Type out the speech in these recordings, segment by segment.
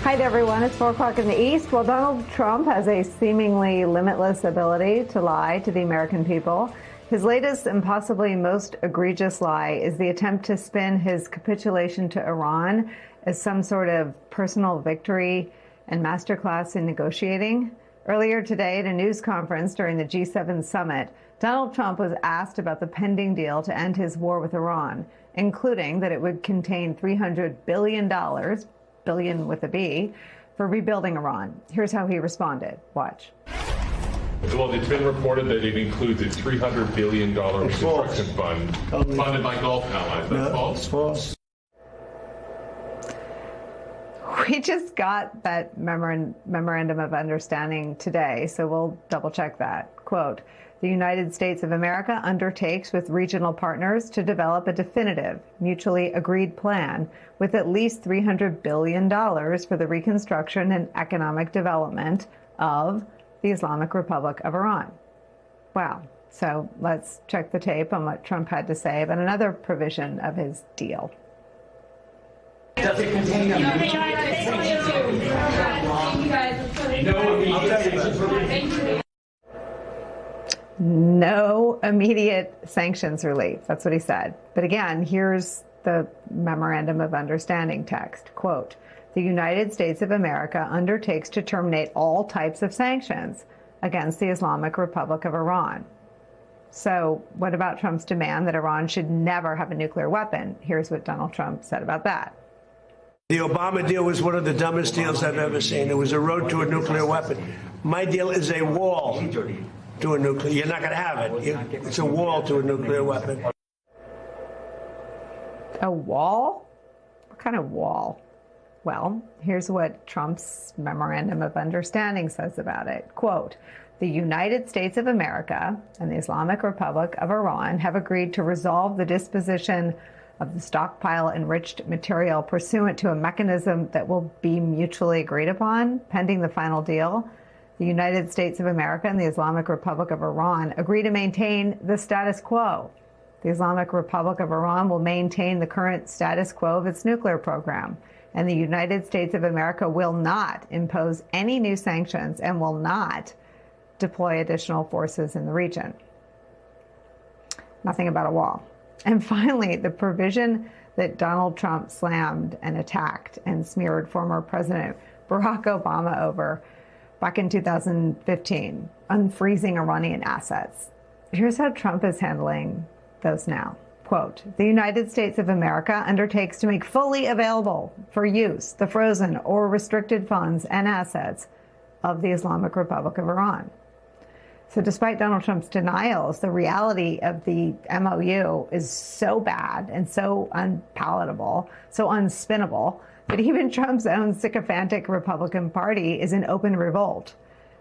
Hi there, everyone. It's 4 o'clock in the East. Well, Donald Trump has a seemingly limitless ability to lie to the American people. His latest and possibly most egregious lie is the attempt to spin his capitulation to Iran as some sort of personal victory and masterclass in negotiating. Earlier today at a news conference during the G7 summit, Donald Trump was asked about the pending deal to end his war with Iran, including that it would contain $300 billion, billion with a B, for rebuilding Iran. Here's how he responded. Watch. Well, it's been reported that it includes a $300 billion reconstruction fund funded by Gulf allies. That's false? It's false. We just got that memorandum of understanding today, so we'll double check that. Quote, the United States of America undertakes with regional partners to develop a definitive, mutually agreed plan with at least $300 billion for the reconstruction and economic development of the Islamic Republic of Iran. Wow. So let's check the tape on what Trump had to say about another provision of his deal. Does it contain a No immediate sanctions relief. That's what he said. But again, here's the memorandum of understanding text. Quote, the United States of America undertakes to terminate all types of sanctions against the Islamic Republic of Iran. So what about Trump's demand that Iran should never have a nuclear weapon? Here's what Donald Trump said about that. The Obama deal was one of the dumbest deals I've ever seen. It was a road to a nuclear weapon. My deal is a wall to a nuclear. You're not going to have it. It's a wall to a nuclear weapon. A wall? What kind of wall? Well, here's what Trump's memorandum of understanding says about it. Quote, the United States of America and the Islamic Republic of Iran have agreed to resolve the disposition of the stockpile enriched material pursuant to a mechanism that will be mutually agreed upon pending the final deal. The United States of America and the Islamic Republic of Iran agree to maintain the status quo. The Islamic Republic of Iran will maintain the current status quo of its nuclear program, and the United States of America will not impose any new sanctions and will not deploy additional forces in the region. Nothing about a wall. And finally, the provision that Donald Trump slammed and attacked and smeared former President Barack Obama over back in 2015, unfreezing Iranian assets. Here's how Trump is handling those now. Quote, the United States of America undertakes to make fully available for use the frozen or restricted funds and assets of the Islamic Republic of Iran. So despite Donald Trump's denials, the reality of the MOU is so bad and so unpalatable, so unspinnable, that even Trump's own sycophantic Republican Party is in open revolt.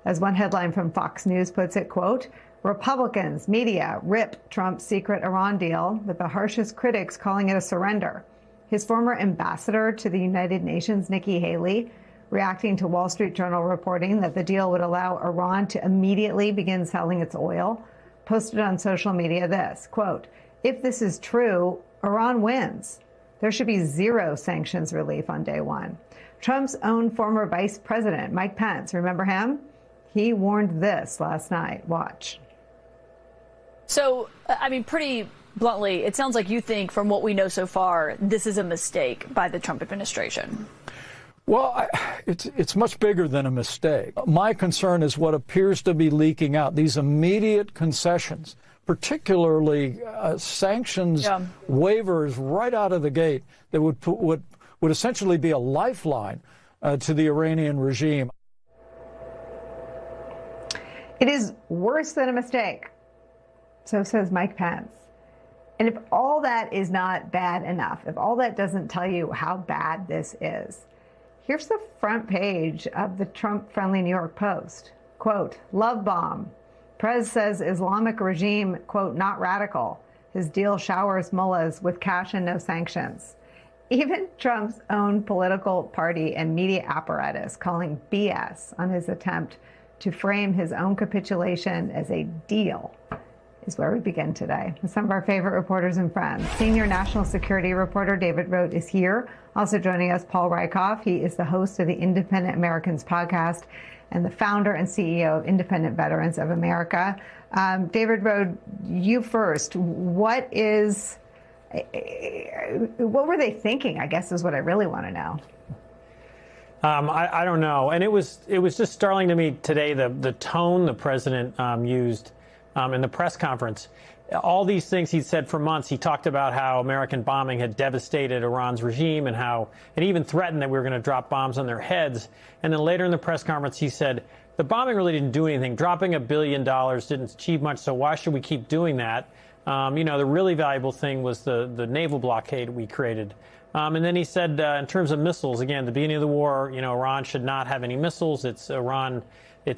As one headline from Fox News puts it, quote, Republicans, media rip Trump's secret Iran deal, with the harshest critics calling it a surrender. His former ambassador to the United Nations, Nikki Haley, reacting to Wall Street Journal reporting that the deal would allow Iran to immediately begin selling its oil, posted on social media this, quote, if this is true, Iran wins. There should be zero sanctions relief on day one. Trump's own former vice president, Mike Pence, remember him? He warned this last night. Watch. So, I mean, pretty bluntly, it sounds like you think, from what we know so far, this is a mistake by the Trump administration. Well, it's much bigger than a mistake. My concern is what appears to be leaking out, these immediate concessions, particularly sanctions waivers right out of the gate that would essentially be a lifeline to the Iranian regime. It is worse than a mistake. So says Mike Pence. And if all that is not bad enough, if all that doesn't tell you how bad this is, here's the front page of the Trump-friendly New York Post. Quote, love bomb. Prez says Islamic regime, quote, not radical. His deal showers mullahs with cash and no sanctions. Even Trump's own political party and media apparatus calling BS on his attempt to frame his own capitulation as a deal is where we begin today with some of our favorite reporters and friends. Senior national security reporter David Rohde is here. Also joining us, Paul Rieckhoff. He is the host of the Independent Americans podcast and the founder and CEO of Independent Veterans of America. David Rohde, you first. What were they thinking, I guess, is what I really want to know. I don't know. And it was just startling to me today, the tone the president used in the press conference. All these things he'd said for months. He talked about how American bombing had devastated Iran's regime and even threatened that we were going to drop bombs on their heads. And then later in the press conference, he said, the bombing really didn't do anything. Dropping $1 billion didn't achieve much, so why should we keep doing that? The really valuable thing was the naval blockade we created. And then he said, in terms of missiles, again, at the beginning of the war, Iran should not have any missiles. Its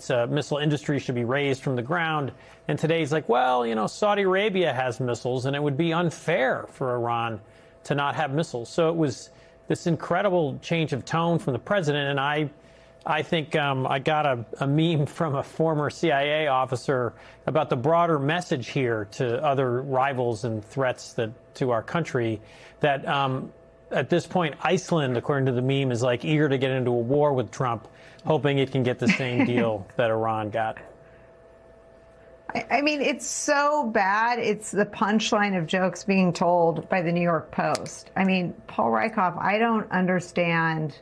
missile industry should be raised from the ground. And today he's like, well, Saudi Arabia has missiles, and it would be unfair for Iran to not have missiles. So it was this incredible change of tone from the president. And I think I got a meme from a former CIA officer about the broader message here to other rivals and threats to our country that at this point, Iceland, according to the meme, is like eager to get into a war with Trump, hoping it can get the same deal that Iran got. I mean, it's so bad. It's the punchline of jokes being told by the New York Post. I mean, Paul Rieckhoff, I don't understand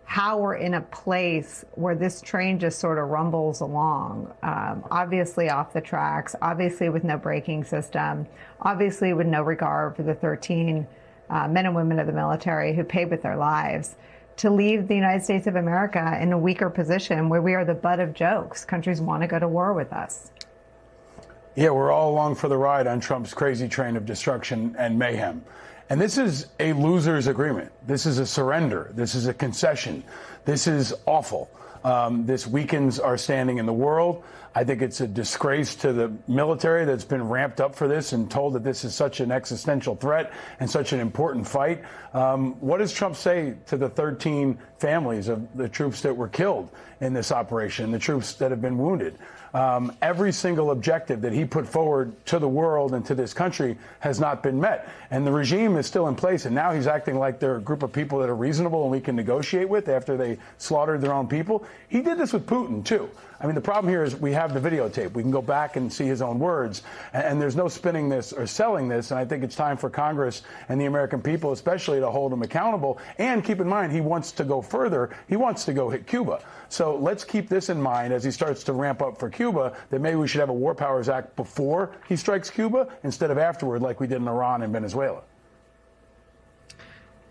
how we're in a place where this train just sort of rumbles along, obviously off the tracks, obviously with no braking system, obviously with no regard for the 13 men and women of the military who paid with their lives, to leave the United States of America in a weaker position where we are the butt of jokes. Countries want to go to war with us. Yeah, we're all along for the ride on Trump's crazy train of destruction and mayhem. And this is a loser's agreement. This is a surrender. This is a concession. This is awful. This weakens our standing in the world. I think it's a disgrace to the military that's been ramped up for this and told that this is such an existential threat and such an important fight. What does Trump say to the 13 families of the troops that were killed in this operation, the troops that have been wounded? Every single objective that he put forward to the world and to this country has not been met. And the regime is still in place. And now he's acting like they're a group of people that are reasonable and we can negotiate with after they slaughtered their own people. He did this with Putin, too. I mean, the problem here is we have the videotape. We can go back and see his own words. And there's no spinning this or selling this. And I think it's time for Congress and the American people especially to hold him accountable. And keep in mind, he wants to go further. He wants to go hit Cuba. So let's keep this in mind as he starts to ramp up for Cuba, that maybe we should have a War Powers Act before he strikes Cuba instead of afterward like we did in Iran and Venezuela.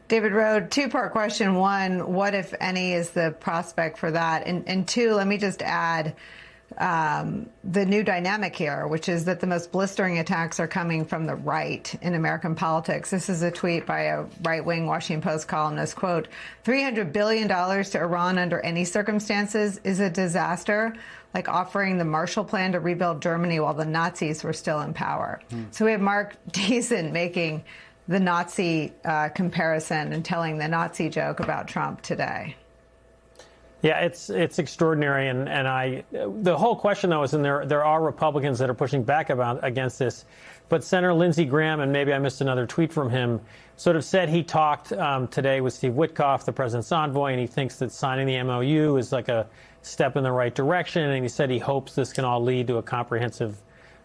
David Rohde, two-part question. One, what, if any, is the prospect for that? And two, let me just add the new dynamic here, which is that the most blistering attacks are coming from the right in American politics. This is a tweet by a right-wing Washington Post columnist, quote, $300 billion to Iran under any circumstances is a disaster, like offering the Marshall Plan to rebuild Germany while the Nazis were still in power. So we have Mark Deason making the Nazi comparison and telling the Nazi joke about Trump today. Yeah, it's extraordinary, and the whole question though is, and there are Republicans that are pushing back against this, but Senator Lindsey Graham, and maybe I missed another tweet from him, sort of said he talked today with Steve Witkoff, the president's envoy, and he thinks that signing the MOU is like a step in the right direction, and he said he hopes this can all lead to a comprehensive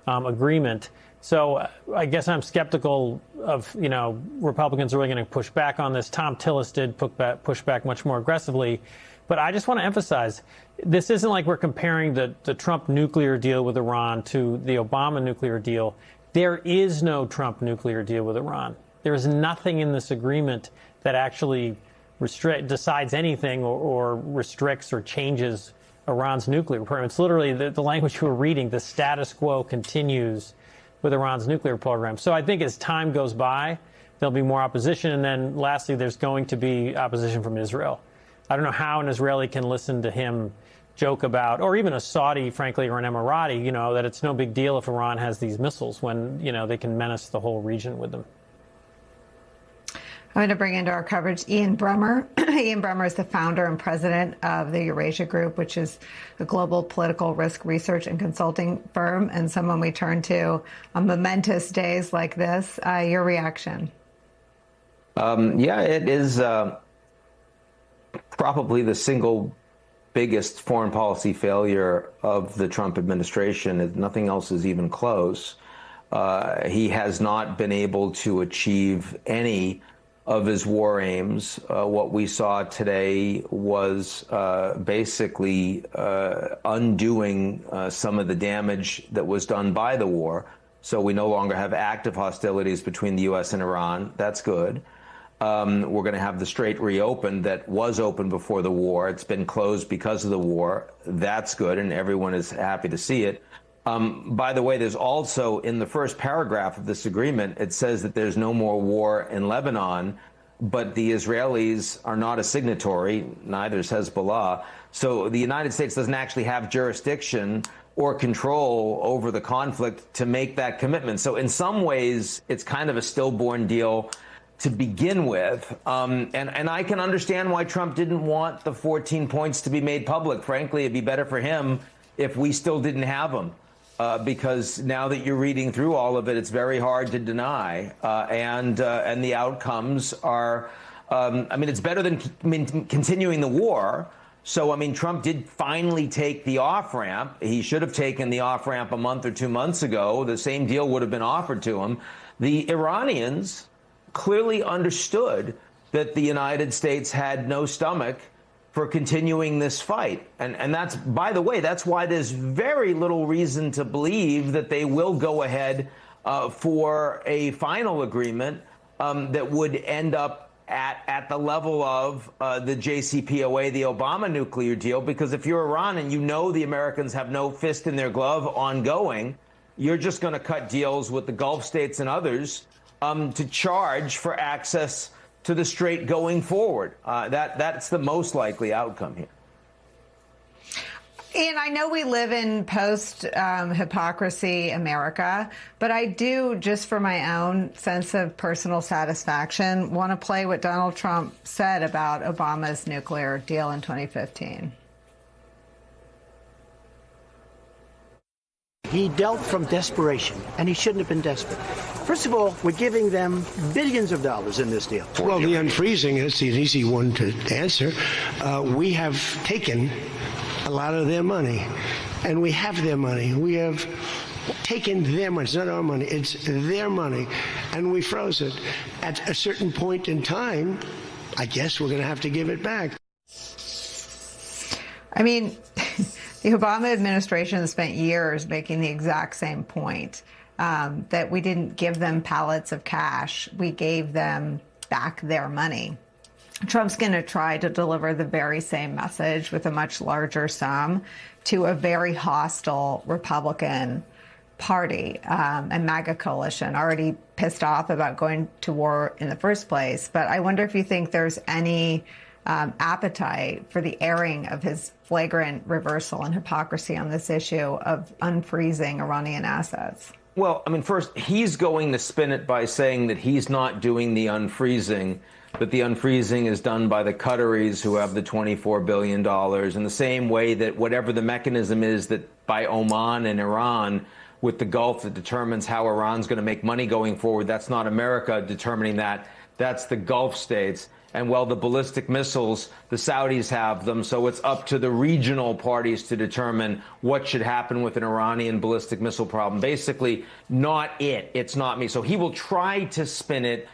agreement. So I guess I'm skeptical of, Republicans are really going to push back on this. Tom Tillis did push back much more aggressively. But I just want to emphasize, this isn't like we're comparing the Trump nuclear deal with Iran to the Obama nuclear deal. There is no Trump nuclear deal with Iran. There is nothing in this agreement that actually decides anything or restricts or changes Iran's nuclear program. It's literally the language you were reading. The status quo continues with Iran's nuclear program. So I think as time goes by, there'll be more opposition. And then lastly, there's going to be opposition from Israel. I don't know how an Israeli can listen to him joke about, or even a Saudi, frankly, or an Emirati, that it's no big deal if Iran has these missiles when, they can menace the whole region with them. I'm going to bring into our coverage Ian Bremmer. Ian Bremmer is the founder and president of the Eurasia Group, which is a global political risk research and consulting firm, and someone we turn to on momentous days like this. Your reaction? Yeah, it is probably the single biggest foreign policy failure of the Trump administration. Nothing else is even close. He has not been able to achieve any of his war aims. What we saw today was basically undoing some of the damage that was done by the war. So we no longer have active hostilities between the U.S. and Iran. That's good. We're going to have the Strait reopened that was open before the war. It's been closed because of the war. That's good, and everyone is happy to see it. By the way, there's also, in the first paragraph of this agreement, it says that there's no more war in Lebanon, but the Israelis are not a signatory, neither is Hezbollah. So the United States doesn't actually have jurisdiction or control over the conflict to make that commitment. So in some ways, it's kind of a stillborn deal to begin with. And I can understand why Trump didn't want the 14 points to be made public. Frankly, it'd be better for him if we still didn't have them. Because now that you're reading through all of it, it's very hard to deny. And the outcomes are, I mean, it's better than continuing the war. So, I mean, Trump did finally take the off-ramp. He should have taken the off-ramp a month or 2 months ago. The same deal would have been offered to him. The Iranians clearly understood that the United States had no stomach for continuing this fight. And that's, by the way, that's why there's very little reason to believe that they will go ahead for a final agreement that would end up at the level of the JCPOA, the Obama nuclear deal, because if you're Iran and you know the Americans have no fist in their glove ongoing, you're just going to cut deals with the Gulf states and others to charge for access to the Strait going forward. That's the most likely outcome here. And I know we live in post-hypocrisy America, but I do, just for my own sense of personal satisfaction, want to play what Donald Trump said about Obama's nuclear deal in 2015. He dealt from desperation, and he shouldn't have been desperate. First of all, we're giving them billions of dollars in this deal. Well, the unfreezing is an easy one to answer. We have taken a lot of their money, and we have their money. We have taken their money. It's not our money. It's their money, and we froze it. At a certain point in time, I guess we're going to have to give it back. I mean, the Obama administration spent years making the exact same point, that we didn't give them pallets of cash. We gave them back their money. Trump's going to try to deliver the very same message with a much larger sum to a very hostile Republican Party and MAGA coalition, already pissed off about going to war in the first place. But I wonder if you think there's any appetite for the airing of his flagrant reversal and hypocrisy on this issue of unfreezing Iranian assets. Well, I mean, first, he's going to spin it by saying that he's not doing the unfreezing, that the unfreezing is done by the Qataris, who have the $24 billion, in the same way that whatever the mechanism is that by Oman and Iran with the Gulf that determines how Iran's going to make money going forward, that's not America determining that. That's the Gulf states. And while the ballistic missiles, the Saudis have them, so it's up to the regional parties to determine what should happen with an Iranian ballistic missile problem. Basically, not it. It's not me. So he will try to spin it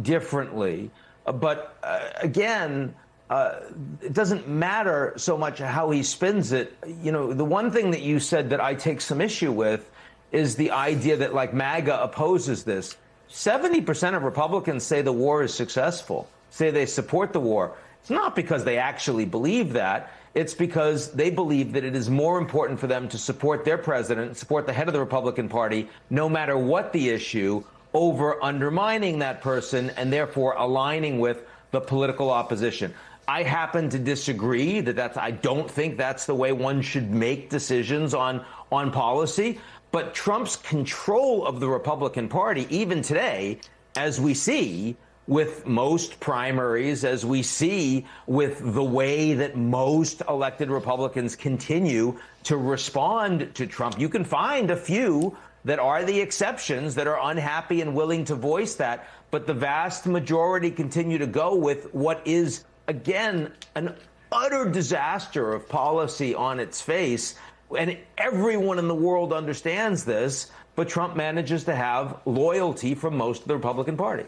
differently. But again, it doesn't matter so much how he spins it. You know, the one thing that you said that I take some issue with is the idea that, like, MAGA opposes this. 70% of Republicans say the war is successful, say they support the war. It's not because they actually believe that. It's because they believe that it is more important for them to support their president, support the head of the Republican Party, no matter what the issue, over undermining that person and therefore aligning with the political opposition. I happen to disagree I don't think that's the way one should make decisions on policy. But Trump's control of the Republican Party, even today, as we see, with most primaries, as we see with the way that most elected Republicans continue to respond to Trump. You can find a few that are the exceptions that are unhappy and willing to voice that, but the vast majority continue to go with what is, again, an utter disaster of policy on its face. And everyone in the world understands this, but Trump manages to have loyalty from most of the Republican Party.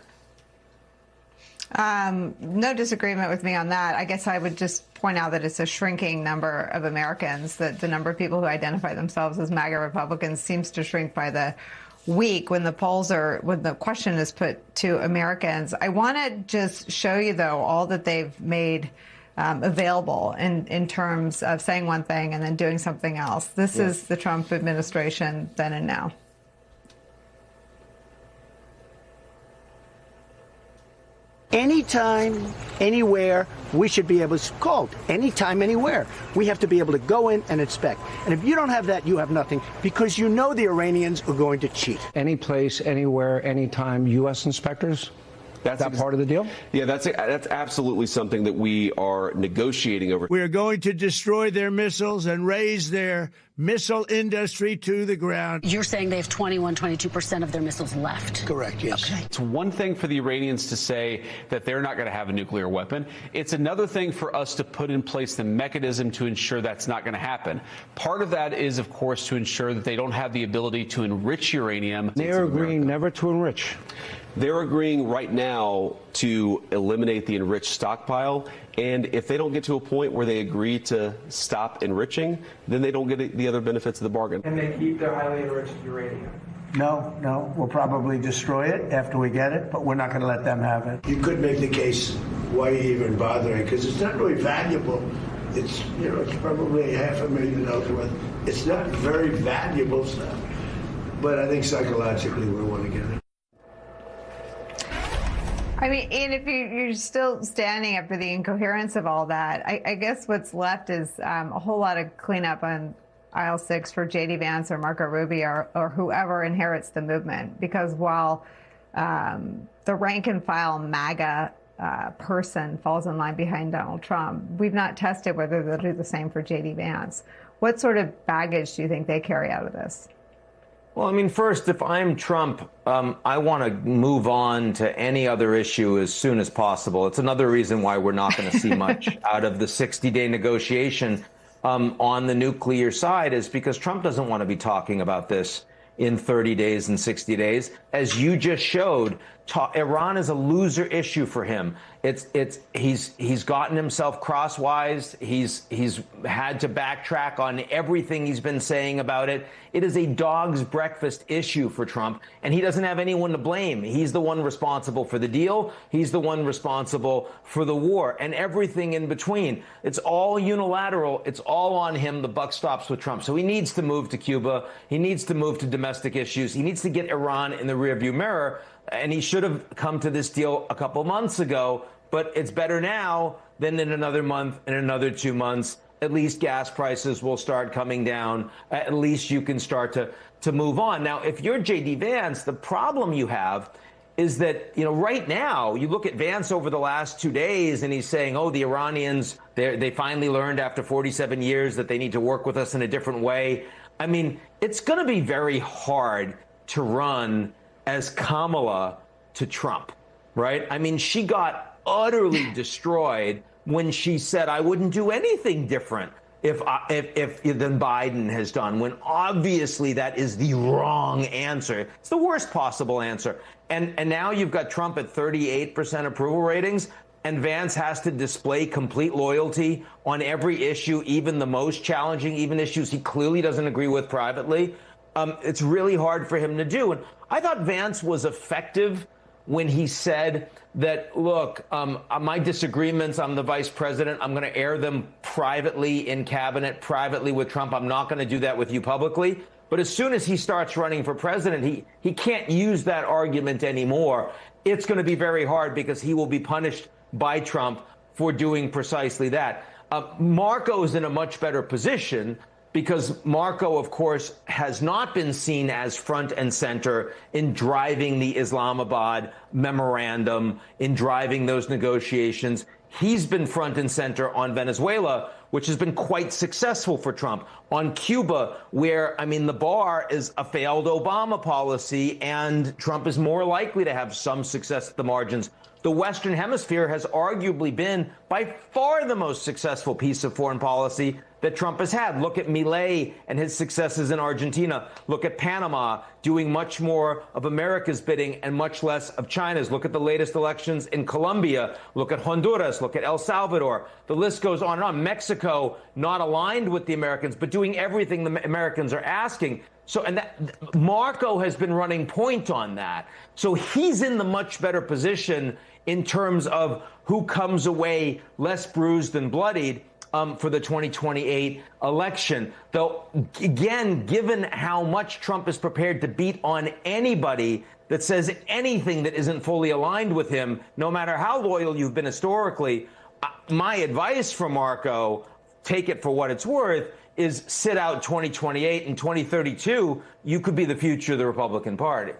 No disagreement with me on that. I guess I would just point out that it's a shrinking number of Americans, that the number of people who identify themselves as MAGA Republicans seems to shrink by the week when the question is put to Americans. I want to just show you, though, all that they've made available in terms of saying one thing and then doing something else. This is the Trump administration then and now. Anytime, anywhere, we should be able to call anytime, anywhere. We have to be able to go in and inspect. And if you don't have that, you have nothing, because you know the Iranians are going to cheat. Any place, anywhere, anytime, U.S. inspectors? That's that part of the deal? Yeah, that's absolutely something that we are negotiating over. We are going to destroy their missiles and raise their missile industry to the ground. You're saying they have 22% of their missiles left? Correct, yes. Okay. It's one thing for the Iranians to say that they're not going to have a nuclear weapon. It's another thing for us to put in place the mechanism to ensure that's not going to happen. Part of that is, of course, to ensure that they don't have the ability to enrich uranium. They're agreeing never to enrich. They're agreeing right now to eliminate the enriched stockpile. And if they don't get to a point where they agree to stop enriching, then they don't get the other benefits of the bargain. And they keep their highly enriched uranium. No, we'll probably destroy it after we get it, but we're not going to let them have it. You could make the case why you even bothering, because it's not really valuable. It's, it's probably $500,000 worth. It's not very valuable stuff. But I think psychologically we want to get it. I mean, and if you're still standing up for the incoherence of all that, I guess what's left is a whole lot of cleanup on aisle 6 for J.D. Vance or Marco Rubio or whoever inherits the movement. Because while the rank and file MAGA person falls in line behind Donald Trump, we've not tested whether they'll do the same for J.D. Vance. What sort of baggage do you think they carry out of this? Well, I mean, first, if I'm Trump, I want to move on to any other issue as soon as possible. It's another reason why we're not going to see much out of the 60-day negotiation on the nuclear side, is because Trump doesn't want to be talking about this in 30 days and 60 days. As you just showed, Iran is a loser issue for him. He's gotten himself crosswise. He's had to backtrack on everything he's been saying about it. It is a dog's breakfast issue for Trump, and he doesn't have anyone to blame. He's the one responsible for the deal. He's the one responsible for the war and everything in between. It's all unilateral. It's all on him. The buck stops with Trump. So he needs to move to Cuba. He needs to move to domestic issues. He needs to get Iran in the rearview mirror. And he should have come to this deal a couple months ago, but it's better now than in another month, in another 2 months. At least gas prices will start coming down. At least you can start to move on. Now, if you're J.D. Vance, the problem you have is that, right now, you look at Vance over the last 2 days and he's saying, oh, the Iranians, they finally learned after 47 years that they need to work with us in a different way. I mean, it's going to be very hard to run as Kamala to Trump, right? I mean, she got utterly destroyed when she said, I wouldn't do anything different if than Biden has done, when obviously that is the wrong answer. It's the worst possible answer. And now you've got Trump at 38% approval ratings, and Vance has to display complete loyalty on every issue, even the most challenging, even issues he clearly doesn't agree with privately. It's really hard for him to do. And I thought Vance was effective when he said that, look, my disagreements, I'm the vice president. I'm going to air them privately in cabinet, privately with Trump. I'm not going to do that with you publicly. But as soon as he starts running for president, he can't use that argument anymore. It's going to be very hard because he will be punished by Trump for doing precisely that. Marco's in a much better position because Marco, of course, has not been seen as front and center in driving the Islamabad memorandum, in driving those negotiations. He's been front and center on Venezuela, which has been quite successful for Trump. On Cuba, where, I mean, the bar is a failed Obama policy, and Trump is more likely to have some success at the margins. The Western Hemisphere has arguably been by far the most successful piece of foreign policy that Trump has had. Look at Milei and his successes in Argentina. Look at Panama doing much more of America's bidding and much less of China's. Look at the latest elections in Colombia. Look at Honduras. Look at El Salvador. The list goes on and on. Mexico, not aligned with the Americans, but doing everything the Americans are asking. So, and that Marco has been running point on that. So he's in the much better position in terms of who comes away less bruised and bloodied for the 2028 election. Though, again, given how much Trump is prepared to beat on anybody that says anything that isn't fully aligned with him, no matter how loyal you've been historically, my advice for Marco, take it for what it's worth, is sit out 2028 and 2032. You could be the future of the Republican Party.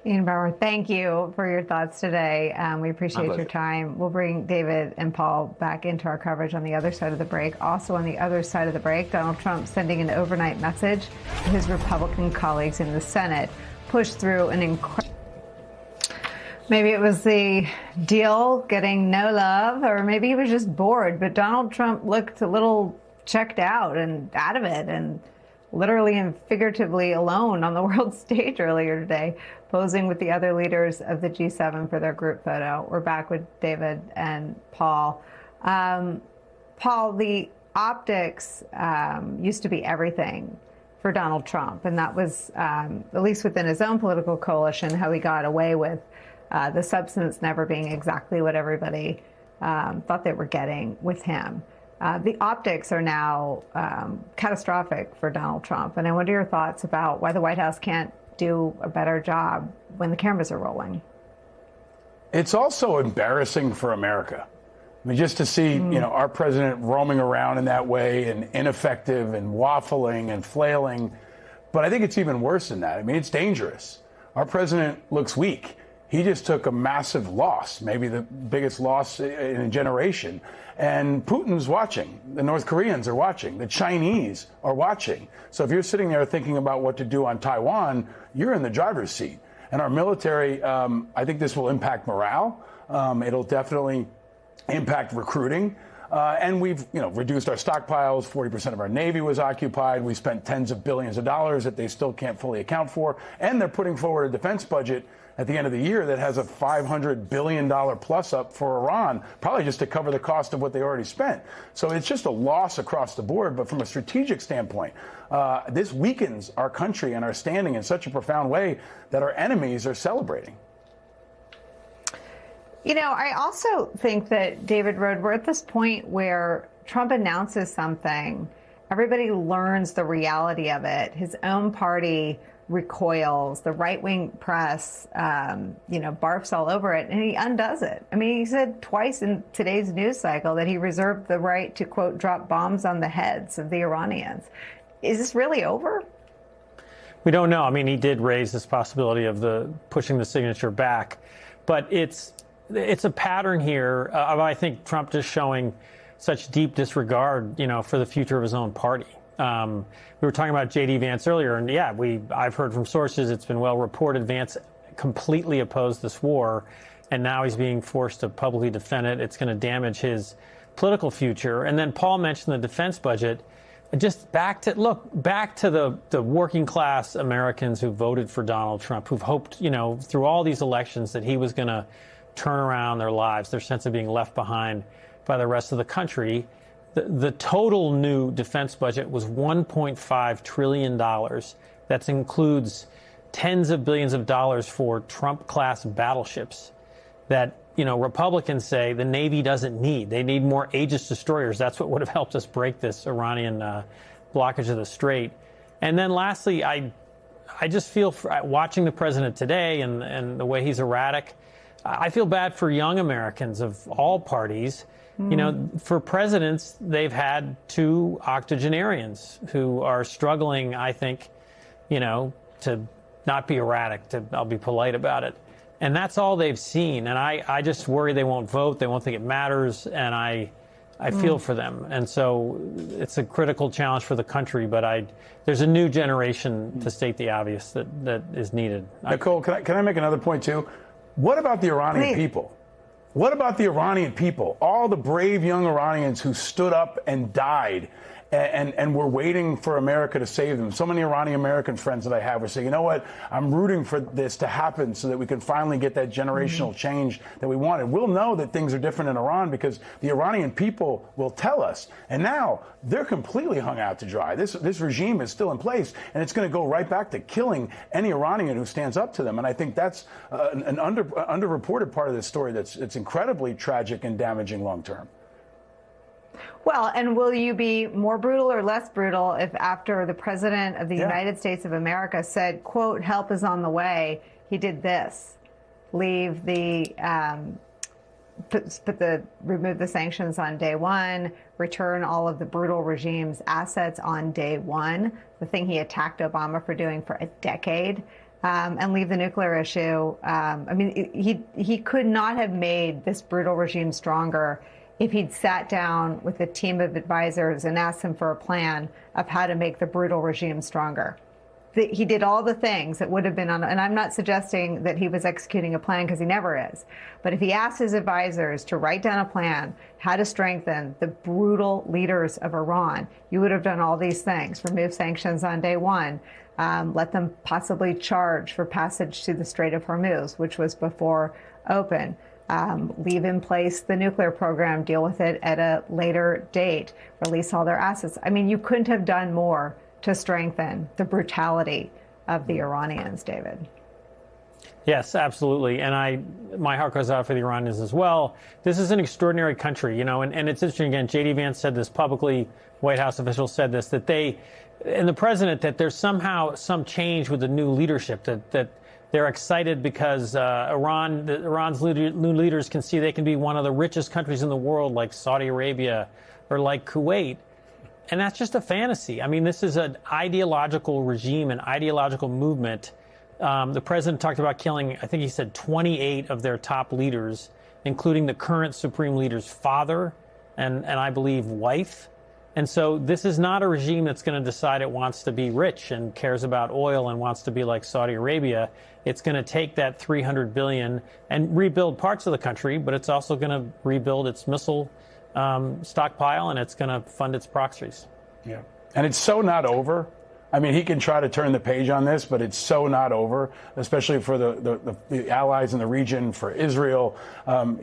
Ian Bauer, thank you for your thoughts today. We appreciate your time. We'll bring David and Paul back into our coverage on the other side of the break. Also on the other side of the break, Donald Trump sending an overnight message to his Republican colleagues in the Senate, pushed through an incredible... Maybe it was the deal getting no love, or maybe he was just bored, but Donald Trump looked a little checked out and out of it, and literally and figuratively alone on the world stage earlier today, posing with the other leaders of the G7 for their group photo. We're back with David and Paul. Paul, the optics used to be everything for Donald Trump, and that was, at least within his own political coalition, how he got away with the substance never being exactly what everybody thought they were getting with him. The optics are now catastrophic for Donald Trump. And I wonder your thoughts about why the White House can't do a better job when the cameras are rolling. It's also embarrassing for America. I mean, just to see, you know, our president roaming around in that way and ineffective and waffling and flailing. But I think it's even worse than that. I mean, it's dangerous. Our president looks weak. He just took a massive loss, maybe the biggest loss in a generation. And Putin's watching. The North Koreans are watching. The Chinese are watching. So if you're sitting there thinking about what to do on Taiwan, you're in the driver's seat. And our military, I think this will impact morale. It'll definitely impact recruiting. And we've, you know, reduced our stockpiles. 40% of our Navy was occupied. We spent tens of billions of dollars that they still can't fully account for. And they're putting forward a defense budget at the end of the year that has a $500 billion plus up for Iran, probably just to cover the cost of what they already spent. So it's just a loss across the board. But from a strategic standpoint, this weakens our country and our standing in such a profound way that our enemies are celebrating. You know, I also think that, David Rode, we're at this point where Trump announces something, everybody learns the reality of it. His own party recoils, the right-wing press, you know, barfs all over it, and he undoes it. I mean, he said twice in today's news cycle that he reserved the right to, quote, drop bombs on the heads of the Iranians. Is this really over? We don't know. I mean, he did raise this possibility of the pushing the signature back, but it's a pattern here of, I think, Trump just showing such deep disregard, you know, for the future of his own party. We were talking about J.D. Vance earlier, and yeah, I've heard from sources, it's been well reported, Vance completely opposed this war, and now he's being forced to publicly defend it. It's going to damage his political future. And then Paul mentioned the defense budget. Just back to the working class Americans who voted for Donald Trump, who've hoped, you know, through all these elections that he was going to turn around their lives, their sense of being left behind by the rest of the country. The total new defense budget was $1.5 trillion. That includes tens of billions of dollars for Trump-class battleships that, you know, Republicans say the Navy doesn't need. They need more Aegis destroyers. That's what would have helped us break this Iranian blockage of the Strait. And then lastly, I just feel, watching the president today and the way he's erratic, I feel bad for young Americans of all parties. You know, for presidents, they've had 2 octogenarians who are struggling, I think, you know, to not be erratic, I'll be polite about it. And that's all they've seen. And I just worry they won't vote. They won't think it matters. And I feel for them. And so it's a critical challenge for the country. But there's a new generation, to state the obvious, that is needed. Nicolle, can I make another point, too? What about the Iranian people? What about the Iranian people? All the brave young Iranians who stood up and died and were waiting for America to save them. So many Iranian American friends that I have are saying, you know what, I'm rooting for this to happen so that we can finally get that generational change that we wanted. We'll know that things are different in Iran because the Iranian people will tell us. And now they're completely hung out to dry. This regime is still in place, and it's going to go right back to killing any Iranian who stands up to them. And I think that's an underreported part of this story it's incredibly tragic and damaging long term. Well, and will you be more brutal or less brutal if after the president of the United States of America said, quote, help is on the way, he did this, leave the, remove the sanctions on day one, return all of the brutal regime's assets on day one, the thing he attacked Obama for doing for a decade, and leave the nuclear issue. I mean, he could not have made this brutal regime stronger if he'd sat down with a team of advisors and asked them for a plan of how to make the brutal regime stronger. He did all the things that would have been on, and I'm not suggesting that he was executing a plan because he never is, but if he asked his advisors to write down a plan how to strengthen the brutal leaders of Iran, you would have done all these things. Remove sanctions on day one, let them possibly charge for passage to the Strait of Hormuz, which was before open. Leave in place the nuclear program, deal with it at a later date, release all their assets. I mean, you couldn't have done more to strengthen the brutality of the Iranians, David. Yes, absolutely. And my heart goes out for the Iranians as well. This is an extraordinary country, you know, and it's interesting, again, J.D. Vance said this publicly, White House officials said this, that and the president, that there's somehow some change with the new leadership, that they're excited because Iran's new leaders can see they can be one of the richest countries in the world, like Saudi Arabia or like Kuwait. And that's just a fantasy. I mean, this is an ideological regime, an ideological movement. The president talked about killing, I think he said 28 of their top leaders, including the current supreme leader's father and I believe wife. And so this is not a regime that's going to decide it wants to be rich and cares about oil and wants to be like Saudi Arabia. It's going to take that $300 billion and rebuild parts of the country, but it's also going to rebuild its missile stockpile, and it's going to fund its proxies. Yeah. And it's so not over. I mean, he can try to turn the page on this, but it's so not over, especially for the allies in the region, for Israel.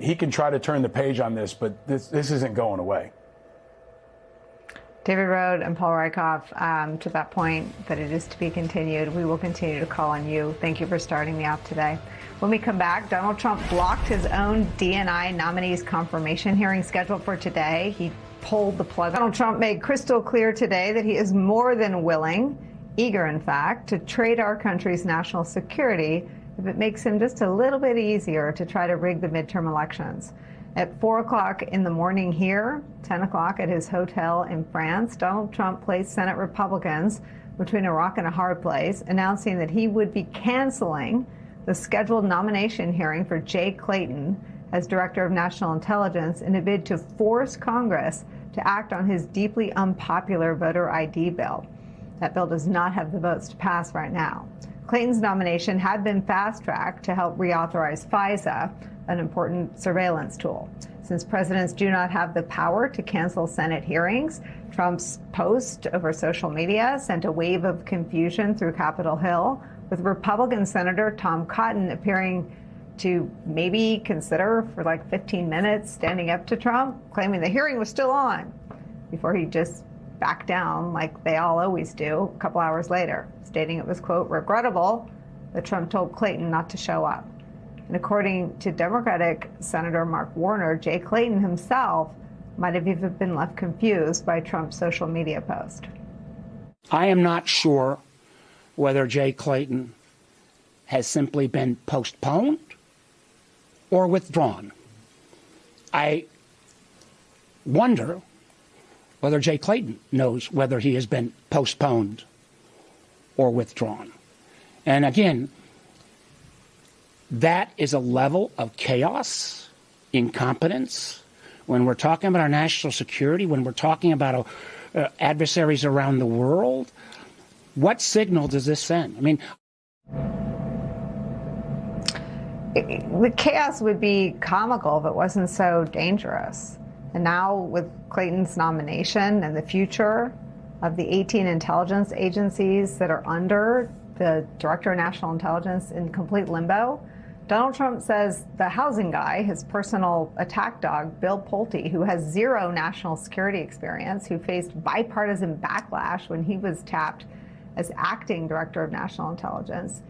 He can try to turn the page on this, but this isn't going away. David Rode and Paul Rieckhoff, to that point that it is to be continued, we will continue to call on you. Thank you for starting me off today. When we come back, Donald Trump blocked his own DNI nominees confirmation hearing scheduled for today. He pulled the plug. Donald Trump made crystal clear today that he is more than willing, eager in fact, to trade our country's national security if it makes him just a little bit easier to try to rig the midterm elections. At 4 o'clock in the morning here, 10 o'clock at his hotel in France, Donald Trump placed Senate Republicans between a rock and a hard place, announcing that he would be canceling the scheduled nomination hearing for Jay Clayton as Director of National Intelligence in a bid to force Congress to act on his deeply unpopular voter ID bill. That bill does not have the votes to pass right now. Clayton's nomination had been fast-tracked to help reauthorize FISA, an important surveillance tool. Since presidents do not have the power to cancel Senate hearings, Trump's post over social media sent a wave of confusion through Capitol Hill, with Republican Senator Tom Cotton appearing to maybe consider for like 15 minutes standing up to Trump, claiming the hearing was still on, before he just backed down like they all always do a couple hours later, stating it was, quote, regrettable that Trump told Clayton not to show up. And according to Democratic Senator Mark Warner, Jay Clayton himself might have even been left confused by Trump's social media post. I am not sure whether Jay Clayton has simply been postponed or withdrawn. I wonder whether Jay Clayton knows whether he has been postponed or withdrawn. And again, that is a level of chaos, incompetence. When we're talking about our national security, when we're talking about adversaries around the world, what signal does this send? I mean, the chaos would be comical if it wasn't so dangerous. And now with Clayton's nomination and the future of the 18 intelligence agencies that are under the Director of National Intelligence in complete limbo, Donald Trump says the housing guy, his personal attack dog, Bill Pulte, who has zero national security experience, who faced bipartisan backlash when he was tapped as acting Director of National Intelligence,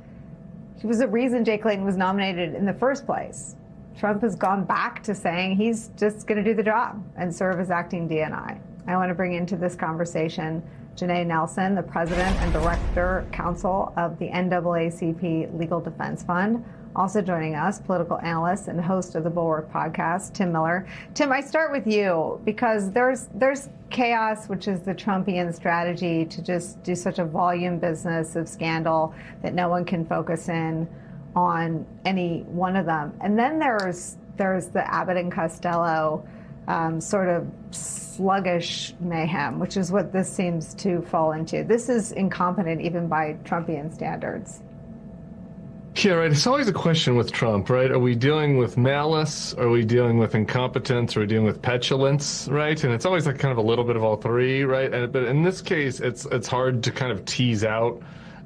he was the reason Jay Clayton was nominated in the first place. Trump has gone back to saying he's just going to do the job and serve as acting DNI. I want to bring into this conversation Janae Nelson, the president and director counsel of the NAACP Legal Defense Fund. Also joining us, political analyst and host of the Bulwark podcast, Tim Miller. Tim, I start with you because there's chaos, which is the Trumpian strategy to just do such a volume business of scandal that no one can focus in on any one of them. And then there's the Abbott and Costello sort of sluggish mayhem, which is what this seems to fall into. This is incompetent even by Trumpian standards. Yeah, right. It's always a question with Trump, right? Are we dealing with malice? Are we dealing with incompetence? Are we dealing with petulance, right? And it's always like kind of a little bit of all three, right? But in this case, it's hard to kind of tease out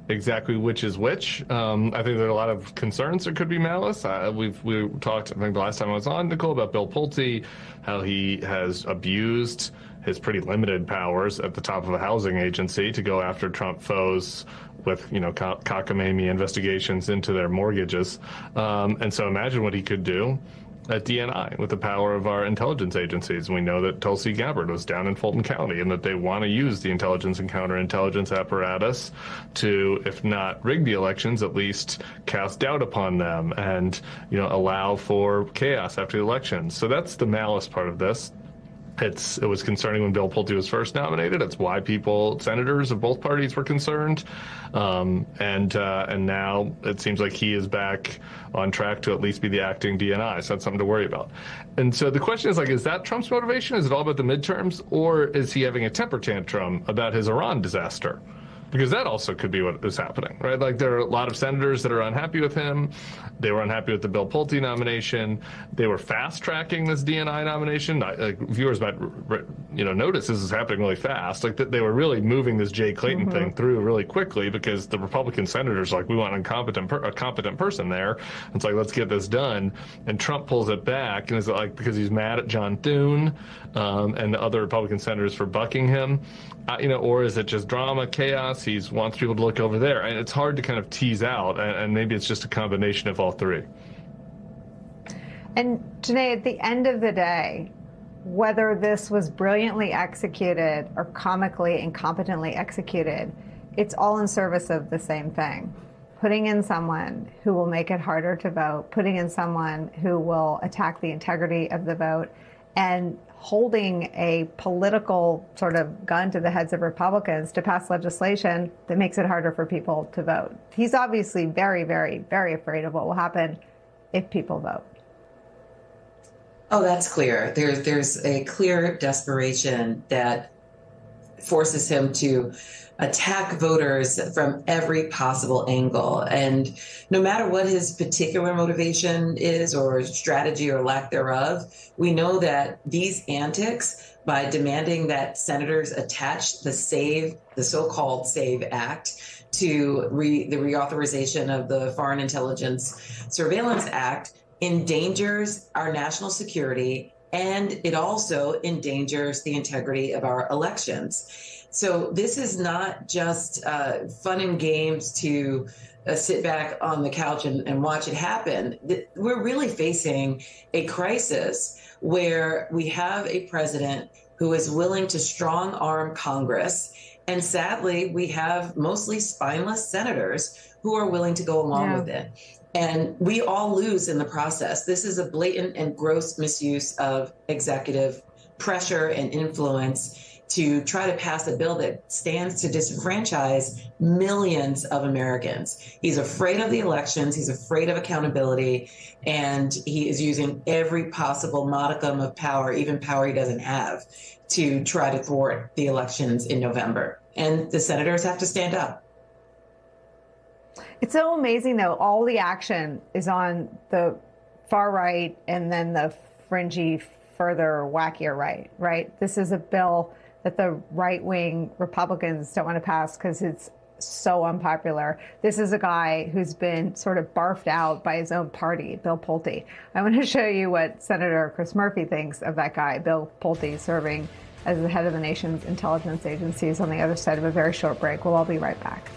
exactly which is which. I think there are a lot of concerns there could be malice. We talked, I think the last time I was on, Nicolle, about Bill Pulte, how he has abused his pretty limited powers at the top of a housing agency to go after Trump foes with, cockamamie investigations into their mortgages. And so imagine what he could do at DNI with the power of our intelligence agencies. We know that Tulsi Gabbard was down in Fulton County and that they want to use the intelligence and counterintelligence apparatus to, if not rig the elections, at least cast doubt upon them and, allow for chaos after the elections. So that's the malice part of this. It was concerning when Bill Pulte was first nominated. It's why senators of both parties were concerned. And now it seems like he is back on track to at least be the acting DNI. So that's something to worry about. And so the question is that Trump's motivation? Is it all about the midterms? Or is he having a temper tantrum about his Iran disaster? Because that also could be what is happening, right? Like there are a lot of senators that are unhappy with him. They were unhappy with the Bill Pulte nomination. They were fast-tracking this DNI nomination. Viewers might, notice this is happening really fast. Like they were really moving this Jay Clayton thing through really quickly because the Republican senators are like, we want a competent person there. It's like, let's get this done. And Trump pulls it back. And is it like because he's mad at John Thune and the other Republican senators for bucking him? Or is it just drama, chaos? He wants people to look over there. And it's hard to kind of tease out. And maybe it's just a combination of all three. And Janae, at the end of the day, whether this was brilliantly executed or comically incompetently executed, it's all in service of the same thing. Putting in someone who will make it harder to vote, putting in someone who will attack the integrity of the vote, and holding a political sort of gun to the heads of Republicans to pass legislation that makes it harder for people to vote. He's obviously very, very, very afraid of what will happen if people vote. Oh, that's clear. There's a clear desperation that forces him to attack voters from every possible angle. And no matter what his particular motivation is or strategy or lack thereof, we know that these antics, by demanding that senators attach the so-called SAVE Act to the reauthorization of the Foreign Intelligence Surveillance Act, endangers our national security, and it also endangers the integrity of our elections. So this is not just fun and games to sit back on the couch and watch it happen. We're really facing a crisis where we have a president who is willing to strong-arm Congress. And sadly, we have mostly spineless senators who are willing to go along with it. And we all lose in the process. This is a blatant and gross misuse of executive pressure and influence to try to pass a bill that stands to disenfranchise millions of Americans. He's afraid of the elections, he's afraid of accountability, and he is using every possible modicum of power, even power he doesn't have, to try to thwart the elections in November. And the senators have to stand up. It's so amazing, though. All the action is on the far right and then the fringy, further wackier right? This is a bill that the right-wing Republicans don't want to pass because it's so unpopular. This is a guy who's been sort of barfed out by his own party, Bill Pulte. I want to show you what Senator Chris Murphy thinks of that guy, Bill Pulte, serving as the head of the nation's intelligence agencies, on the other side of a very short break. We'll all be right back.